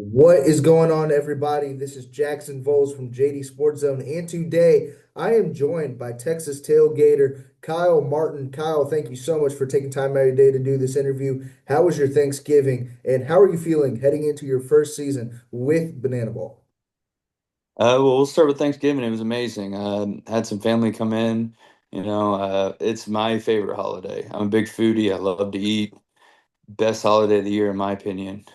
What is going on, everybody? This is Jackson Voles from JD Sports Zone, and today I am joined by Texas Tailgater Kyle Martin. Kyle, thank you so much for taking time out of your day to do this interview. How was your Thanksgiving, and how are you feeling heading into your first season with Banana Ball? Well, we'll start with Thanksgiving. It was amazing. Had some family come in. It's my favorite holiday. I'm a big foodie. I love to eat. Best holiday of the year, in my opinion.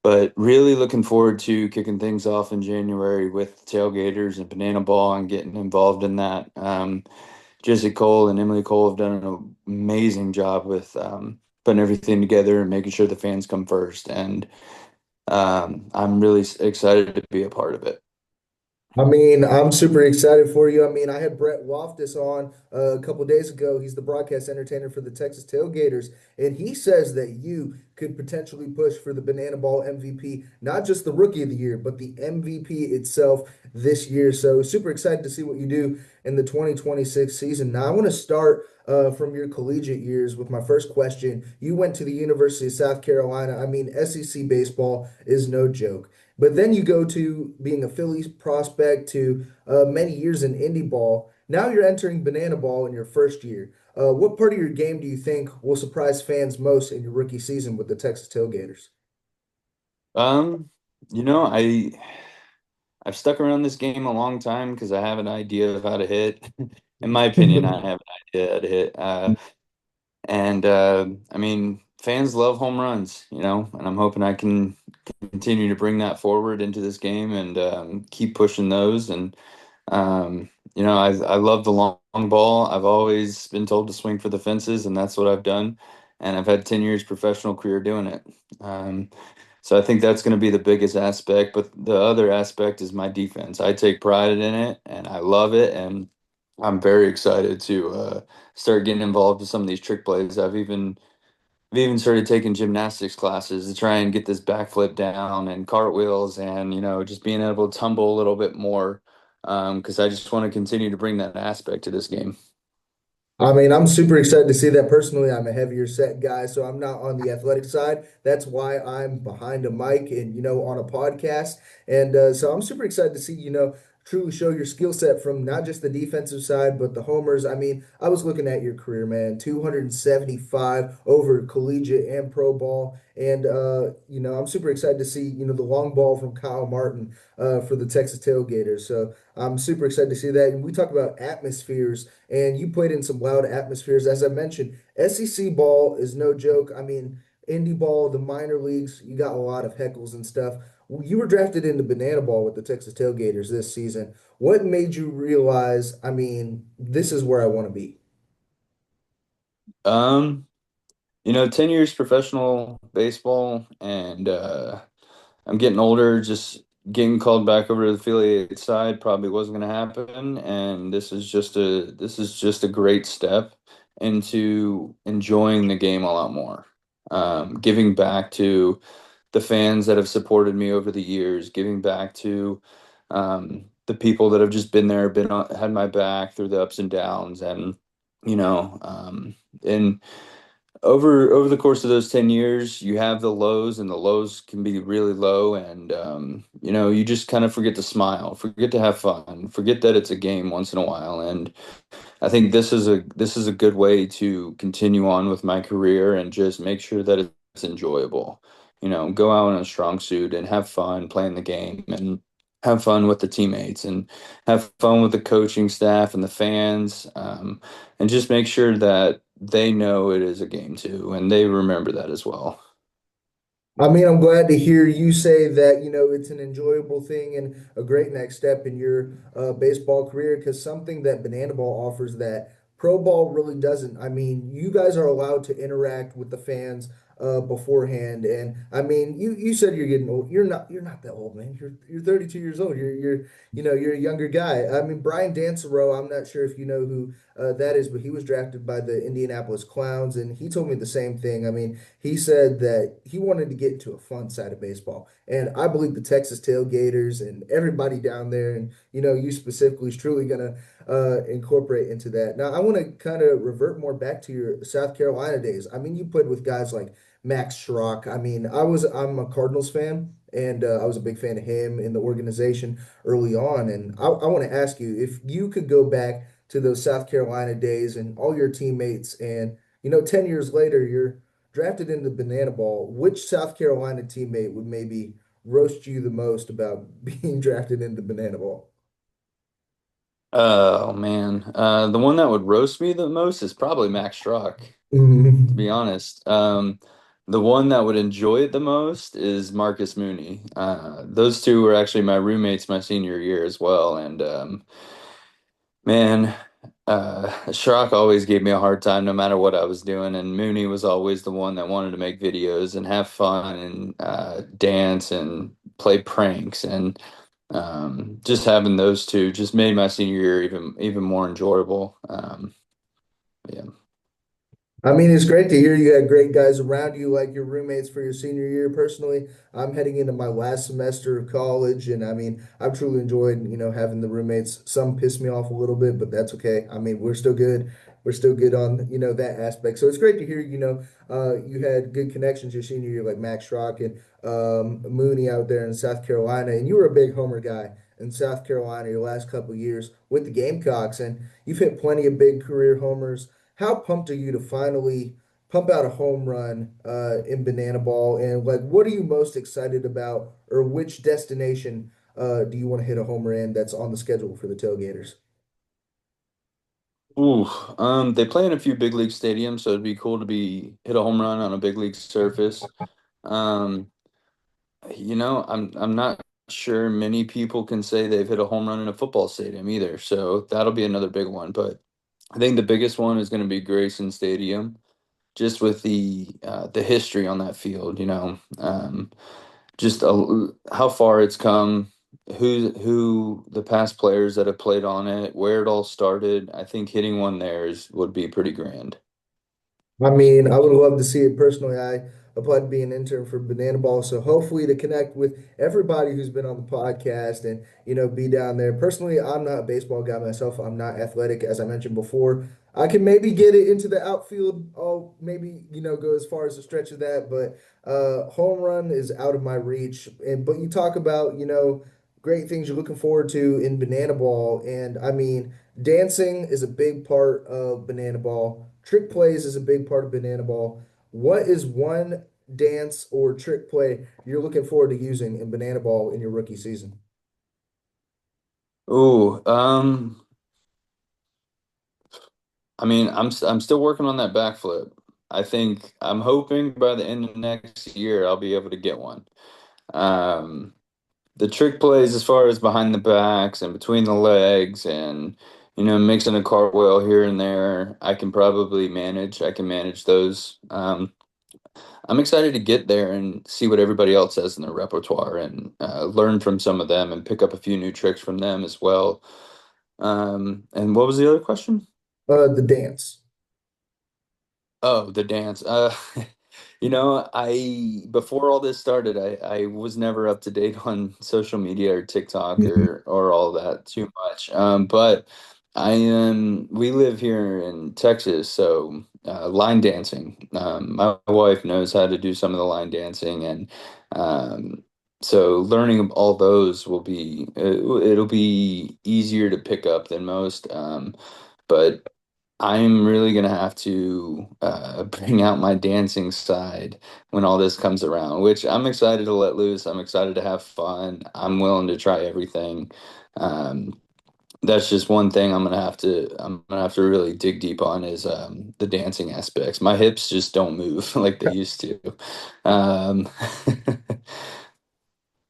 But really looking forward to kicking things off in January with Tailgaters and Banana Ball and getting involved in that. Jesse Cole and Emily Cole have done an amazing job with putting everything together and making sure the fans come first. And I'm really excited to be a part of it. I'm super excited for you. I had Brett Loftus on a couple days ago. He's the broadcast entertainer for the Texas Tailgaters, and he says that you could potentially push for the Banana Ball MVP, not just the Rookie of the Year, but the MVP itself this year. So super excited to see what you do in the 2026 season. Now, I want to start from your collegiate years with my first question. You went to the University of South Carolina. SEC baseball is no joke. But then you go to being a Phillies prospect to many years in Indy ball. Now you're entering Banana Ball in your first year. What part of your game do you think will surprise fans most in your rookie season with the Texas Tailgaters? Um, I've stuck around this game a long time because I have an idea of how to hit. In my opinion, I have an idea how to hit. Fans love home runs, and I'm hoping I can continue to bring that forward into this game and keep pushing those. And I love the long ball. I've always been told to swing for the fences, and that's what I've done. And I've had 10 years professional career doing it. Um, so I think that's going to be the biggest aspect. But the other aspect is my defense. I take pride in it and I love it. And I'm very excited to start getting involved with some of these trick plays. I've even started taking gymnastics classes to try and get this backflip down and cartwheels and, just being able to tumble a little bit more because I just want to continue to bring that aspect to this game. I'm super excited to see that personally. I'm a heavier set guy, so I'm not on the athletic side. That's why I'm behind a mic and, on a podcast. And so I'm super excited to see, truly show your skill set from not just the defensive side, but the homers. I was looking at your career, man, 275 over collegiate and pro ball. And, I'm super excited to see, the long ball from Kyle Martin for the Texas Tailgaters. So I'm super excited to see that. And we talk about atmospheres and you played in some loud atmospheres. As I mentioned, SEC ball is no joke. Indy ball, the minor leagues, you got a lot of heckles and stuff. You were drafted into Banana Ball with the Texas Tailgaters this season. What made you realize, this is where I want to be? Um, 10 years professional baseball and I'm getting older, just getting called back over to the affiliate side probably wasn't going to happen. And this is just a great step into enjoying the game a lot more. Giving back to the fans that have supported me over the years, giving back to the people that have just been there, had my back through the ups and downs, and you know, um, and over the course of those 10 years, you have the lows, and the lows can be really low, and you just kind of forget to smile, forget to have fun, forget that it's a game once in a while. And I think this is a good way to continue on with my career and just make sure that it's enjoyable. Go out in a strong suit and have fun playing the game and have fun with the teammates and have fun with the coaching staff and the fans, and just make sure that they know it is a game too and they remember that as well. I'm glad to hear you say that, it's an enjoyable thing and a great next step in your baseball career because something that Banana Ball offers that Pro Ball really doesn't. You guys are allowed to interact with the fans beforehand. And you said you're getting old. You're not that old, man. You're 32 years old. You're a younger guy. Brian Dancero, I'm not sure if you know who that is, but he was drafted by the Indianapolis Clowns, and he told me the same thing. He said that he wanted to get into a fun side of baseball. And I believe the Texas Tailgaters and everybody down there, and you specifically, is truly going to incorporate into that. Now, I want to kind of revert more back to your South Carolina days. You played with guys like Max Schrock. I mean, I'm a Cardinals fan, and I was a big fan of him in the organization early on. And I want to ask you if you could go back to those South Carolina days and all your teammates, and 10 years later, you're drafted into Banana Ball. Which South Carolina teammate would maybe roast you the most about being drafted into Banana Ball? Oh man, the one that would roast me the most is probably Max Strock, to be Mhm. honest. The one that would enjoy it the most is Marcus Mooney. Those two were actually my roommates my senior year as well, and man, Shark always gave me a hard time no matter what I was doing, and Mooney was always the one that wanted to make videos and have fun and dance and play pranks, and just having those two just made my senior year even more enjoyable. Yeah. I mean, it's great to hear you had great guys around you, like your roommates for your senior year. Personally, I'm heading into my last semester of college, and I mean, I've truly enjoyed, having the roommates. Some piss me off a little bit, but that's okay. I mean, we're still good. We're still good on, that aspect. So it's great to hear, you had good connections your senior year, like Max Schrock and Mooney out there in South Carolina, and you were a big Homer guy in South Carolina your last couple of years with the Gamecocks, and you've hit plenty of big career homers. How pumped are you to finally pump out a home run in Banana Ball? And like, what are you most excited about, or which destination do you want to hit a homer in that's on the schedule for the Tailgaters? Ooh, they play in a few big league stadiums, so it'd be cool to be hit a home run on a big league surface. Um, I'm not sure many people can say they've hit a home run in a football stadium either, so that'll be another big one. But I think the biggest one is going to be Grayson Stadium, just with the history on that field. Just how far it's come, who the past players that have played on it, where it all started. I think hitting one there is would be pretty grand. I mean, I would love to see it personally. I applied to be an intern for Banana Ball, so hopefully to connect with everybody who's been on the podcast and be down there. Personally, I'm not a baseball guy myself. I'm not athletic, as I mentioned before. I can maybe get it into the outfield. I'll maybe go as far as a stretch of that, but home run is out of my reach. And but you talk about great things you're looking forward to in Banana Ball, and I mean. Dancing is a big part of Banana Ball. Trick plays is a big part of Banana Ball. What is one dance or trick play you're looking forward to using in Banana Ball in your rookie season? Ooh, I mean, I'm still working on that backflip. I think I'm hoping by the end of next year I'll be able to get one. Um, the trick plays as far as behind the backs and between the legs and mixing a cartwheel here and there, I can probably manage. I can manage those. I'm excited to get there and see what everybody else has in their repertoire and learn from some of them and pick up a few new tricks from them as well. And what was the other question? The dance. Oh, the dance. I before all this started, I was never up to date on social media or TikTok Mhm. or all that too much. But we live here in Texas, so line dancing. My wife knows how to do some of the line dancing, and um, so learning all those it'll be easier to pick up than most. But I'm really gonna have to bring out my dancing side when all this comes around, which I'm excited to let loose. I'm excited to have fun. I'm willing to try everything. Um, that's just one thing I'm gonna have to really dig deep on is the dancing aspects. My hips just don't move like they used to. Um,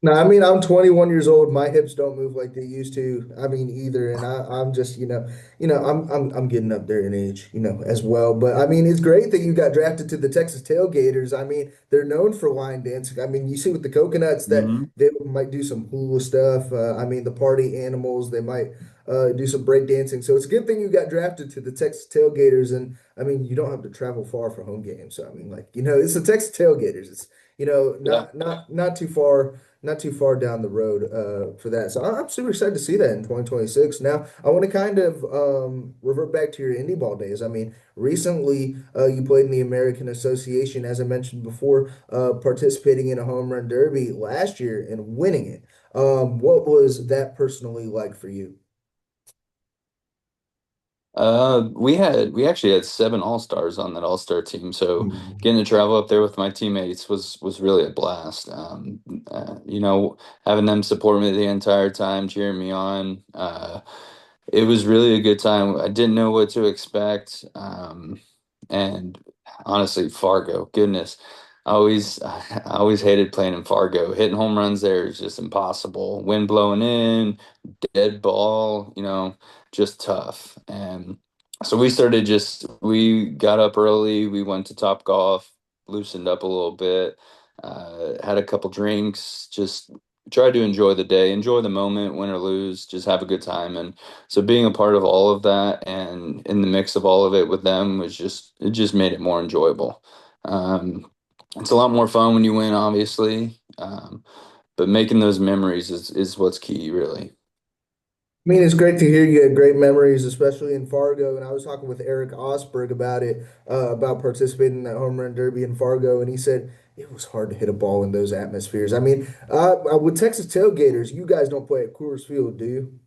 No, I mean I'm 21 years old. My hips don't move like they used to. I mean either, and I'm just I'm getting up there in age, as well. But I mean it's great that you got drafted to the Texas Tailgaters. I mean they're known for line dancing. I mean you see with the Coconuts that mhm. they might do some hula stuff. I mean the Party Animals they might do some break dancing. So it's a good thing you got drafted to the Texas Tailgaters. And I mean you don't have to travel far for home games. So I mean like it's the Texas Tailgaters. It's Yeah. not too far not too far down the road for that. So I'm super excited to see that in 2026. Now, I want to kind of revert back to your indie ball days. I mean, recently you played in the American Association, as I mentioned before, participating in a home run derby last year and winning it. What was that personally like for you? We actually had seven all-stars on that all-star team, so getting to travel up there with my teammates was really a blast. Having them support me the entire time, cheering me on. It was really a good time. I didn't know what to expect, and honestly, Fargo, goodness, I always hated playing in Fargo. Hitting home runs there is just impossible. Wind blowing in, dead ball, just tough. And so we got up early, we went to Top Golf, loosened up a little bit, had a couple drinks, just tried to enjoy the day, enjoy the moment, win or lose, just have a good time. And so being a part of all of that and in the mix of all of it with them it just made it more enjoyable. Um, it's a lot more fun when you win, obviously. But making those memories is what's key, really. I mean, it's great to hear you had great memories, especially in Fargo. And I was talking with Eric Osberg about it, about participating in that home run derby in Fargo, and he said it was hard to hit a ball in those atmospheres. I mean, with Texas Tailgaters, you guys don't play at Coors Field, do you?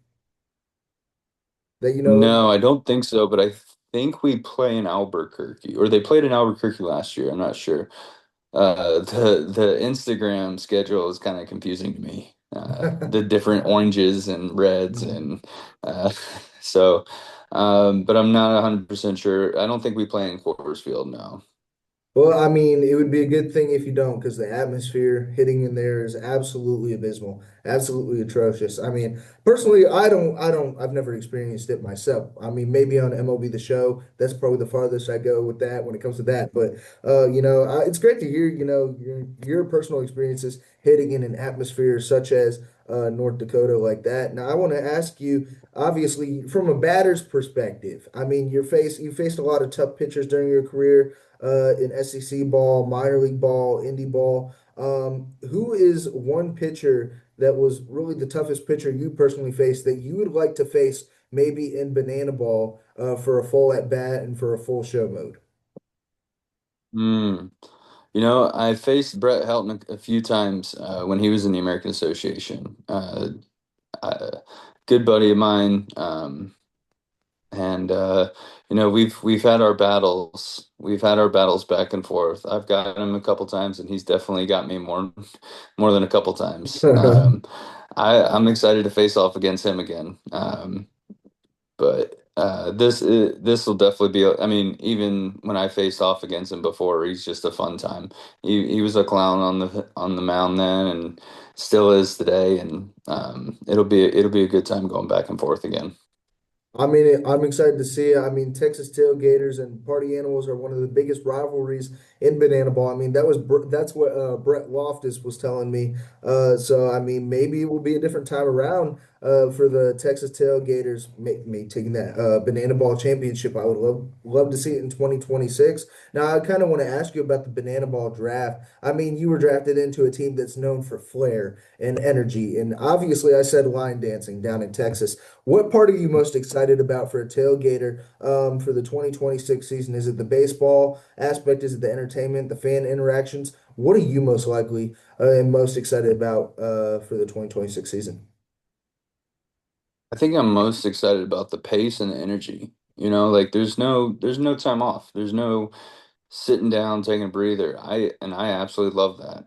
That you know of? No, I don't think so, but I think we play in Albuquerque, or they played in Albuquerque last year. I'm not sure. The Instagram schedule is kind of confusing to me. The different oranges and reds Mhm. and uh, so, but I'm not 100% sure. I don't think we play in Coors Field, no. Well, I mean, it would be a good thing if you don't, because the atmosphere hitting in there is absolutely abysmal, absolutely atrocious. I mean, personally, I've never experienced it myself. I mean, maybe on MLB The Show, that's probably the farthest I go with that when it comes to that. But it's great to hear, your personal experiences hitting in an atmosphere such as North Dakota like that. Now, I want to ask you, obviously, from a batter's perspective. I mean, you faced a lot of tough pitchers during your career in SEC ball, minor league ball, indie ball. Who is one pitcher that was really the toughest pitcher you personally faced that you would like to face maybe in banana ball for a full at bat and for a full show mode? Hmm. I faced Brett Helton a few times when he was in the American Association. Uh, Good buddy of mine. And we've had our battles. We've had our battles back and forth. I've got him a couple times, and he's definitely got me more than a couple times. I'm excited to face off against him again. But this will definitely be. I mean, even when I faced off against him before, he's just a fun time. He was a clown on the mound then, and still is today. And it'll be a good time going back and forth again. I mean, I'm excited to see it. I mean, Texas Tailgaters and Party Animals are one of the biggest rivalries in banana ball. I mean, that's what Brett Loftus was telling me. So I mean, maybe it will be a different time around for the Texas Tailgaters may taking that banana ball championship. I would love to see it in 2026. Now, I kind of want to ask you about the banana ball draft. I mean, you were drafted into a team that's known for flair and energy, and obviously, I said line dancing down in Texas. What part are you most excited about for a tailgater for the 2026 season? Is it the baseball aspect? Is it the entertainment, the fan interactions? What are you most likely and most excited about for the 2026 season? I think I'm most excited about the pace and the energy. Like there's no time off. There's no sitting down, taking a breather. I absolutely love that.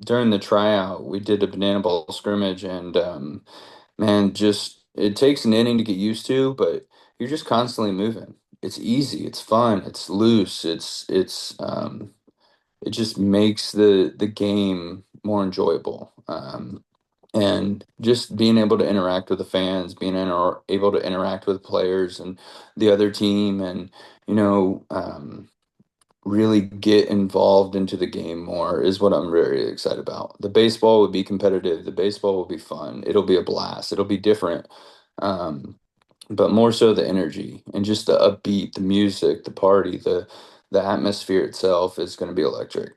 During the tryout, we did a banana ball scrimmage, and man, just it takes an inning to get used to, but you're just constantly moving. It's easy, it's fun, it's loose, it just makes the game more enjoyable. And just being able to interact with the fans, able to interact with players and the other team, and you know, um, really get involved into the game more is what I'm very excited about. The baseball would be competitive. The baseball will be fun. It'll be a blast. It'll be different. Um, but more so the energy and just the upbeat, the music, the party, the atmosphere itself is going to be electric.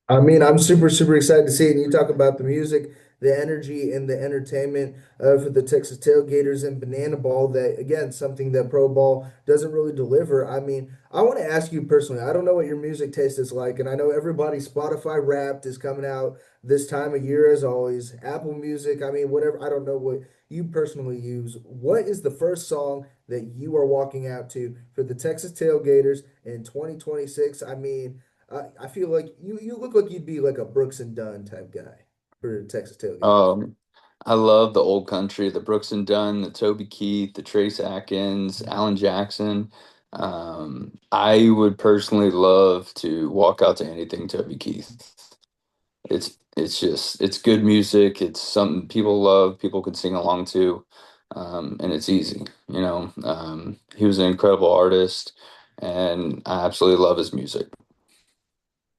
I mean, I'm super excited to see it. And you talk about the music, the energy, and the entertainment for the Texas Tailgaters and Banana Ball. That again, something that Pro Ball doesn't really deliver. I mean, I want to ask you personally. I don't know what your music taste is like, and I know everybody's Spotify Wrapped is coming out this time of year as always. Apple Music. I mean, whatever. I don't know what you personally use. What is the first song that you are walking out to for the Texas Tailgaters in 2026? I mean. I feel like you look like you'd be like a Brooks and Dunn type guy for Texas Tailgaters. Um, I love the old country, the Brooks and Dunn, the Toby Keith, the Trace Atkins, Alan Jackson. I would personally love to walk out to anything Toby Keith. It's good music. It's something people love, people can sing along to, and it's easy. He was an incredible artist, and I absolutely love his music.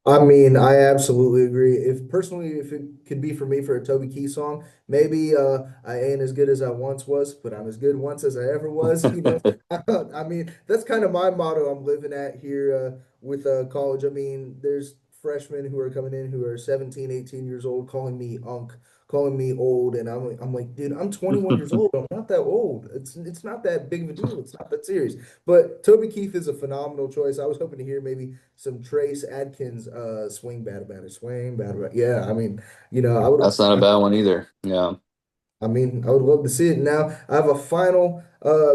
I mean, I absolutely agree. If personally, if it could be for me for a Toby Keith song, maybe I ain't as good as I once was, but I'm as good once as I ever was. I mean, that's kind of my motto I'm living at here with college. I mean, there's freshmen who are coming in who are 17, 18 years old, calling me unk, calling me old, and I'm like, dude, I'm 21 years old. I'm not that old. It's not that big of a deal. It's not that serious. But Toby Keith is a phenomenal choice. I was hoping to hear maybe some Trace Adkins swing battle batter, swing battle batter. Yeah, I mean, I would That's not a bad one either. Yeah. I would love to see it. Now, I have a final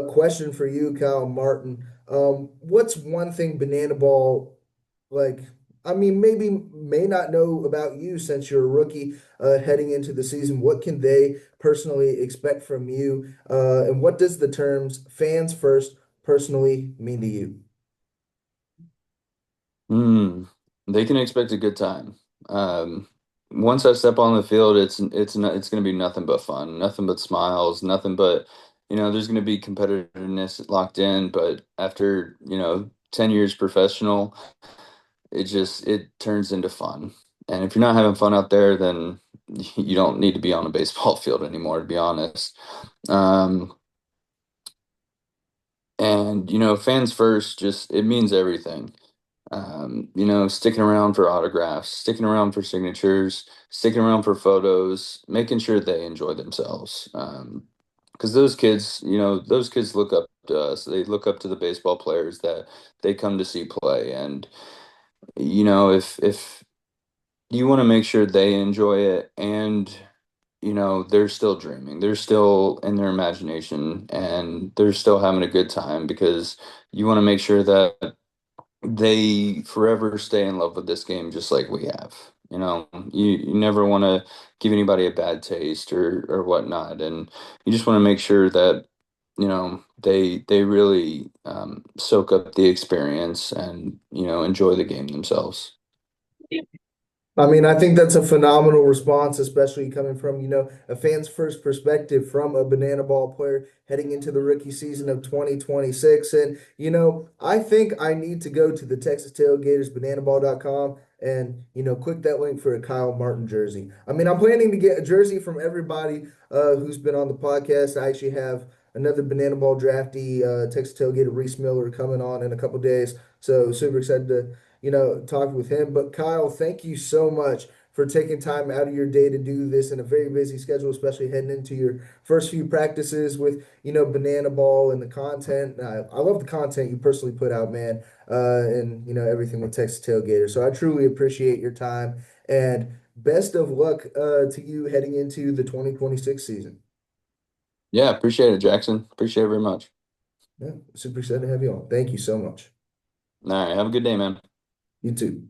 question for you, Kyle Martin. What's one thing Banana Ball like I mean, maybe may not know about you since you're a rookie heading into the season. What can they personally expect from you? And what does the terms fans first personally mean to you? Mm, they can expect a good time. Um, Once I step on the field, it's going to be nothing but fun, nothing but smiles, nothing but there's going to be competitiveness locked in. But after 10 years professional, it turns into fun. And if you're not having fun out there, then you don't need to be on a baseball field anymore, to be honest. Um, and fans first, just it means everything. Sticking around for autographs, sticking around for signatures, sticking around for photos, making sure they enjoy themselves. Because those kids look up to us. They look up to the baseball players that they come to see play. And, if you want to make sure they enjoy it and, they're still dreaming, they're still in their imagination and they're still having a good time because you want to make sure that they forever stay in love with this game just like we have. You never want to give anybody a bad taste or whatnot, and you just want to make sure that they really soak up the experience and enjoy the game themselves. I mean, I think that's a phenomenal response, especially coming from, a fan's first perspective from a banana ball player heading into the rookie season of 2026. And, I think I need to go to the Texas Tailgaters bananaball.com and, click that link for a Kyle Martin jersey. I mean, I'm planning to get a jersey from everybody who's been on the podcast. I actually have another banana ball draftee, Texas Tailgater Reese Miller coming on in a couple days. So super excited to talking with him. But Kyle, thank you so much for taking time out of your day to do this in a very busy schedule, especially heading into your first few practices with, Banana Ball and the content. I love the content you personally put out, man, and, everything with Texas Tailgater. So I truly appreciate your time and best of luck to you heading into the 2026 season. Yeah, appreciate it, Jackson. Appreciate it very much. Yeah, super excited to have you on. Thank you so much. All right, have a good day, man. You too.